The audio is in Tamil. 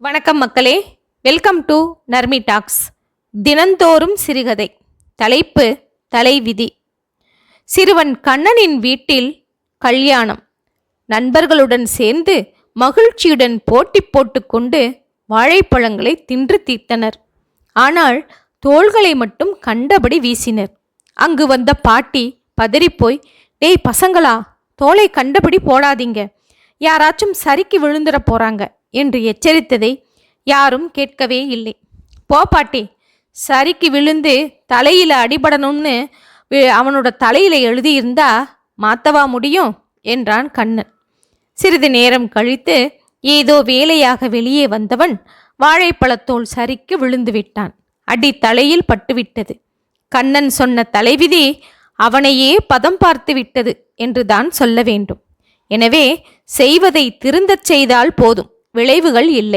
வணக்கம் மக்களே, வெல்கம் டு நர்மி டாக்ஸ். தினந்தோறும் சிறுகதை. தலைப்பு தலைவிதி. சிறுவன் கண்ணனின் வீட்டில் கல்யாணம். நண்பர்களுடன் சேர்ந்து மகிழ்ச்சியுடன் போட்டி போட்டுக்கொண்டு வாழைப்பழங்களை தின்று தீர்த்தனர். ஆனால் தோள்களை மட்டும் கண்டபடி வீசினர். அங்கு வந்த பாட்டி பதறிப்போய், டேய் பசங்களா, தோலை கண்டபடி போடாதீங்க, யாராச்சும் சறுக்கி விழுந்துட போறாங்க என்று எச்சரித்ததை யாரும் கேட்கவே இல்லை. போ பாட்டி, சறுக்கி விழுந்து தலையில அடிபடணும்னு அவனோட தலையில எழுதியிருந்தா மாத்தவா முடியும் என்றான் கண்ணன். சிறிது நேரம் கழித்து ஏதோ வேலையாக வெளியே வந்தவன் வாழைப்பழத்தோல் சறுக்கி விழுந்து விட்டான். அடி தலையில் பட்டுவிட்டது. கண்ணன் சொன்ன தலைவிதி அவனையே பதம் பார்த்து விட்டது என்றுதான் சொல்ல வேண்டும். எனவே செய்வதை திருந்தச் செய்தால் போதும், விளைவுகள் இல்லை.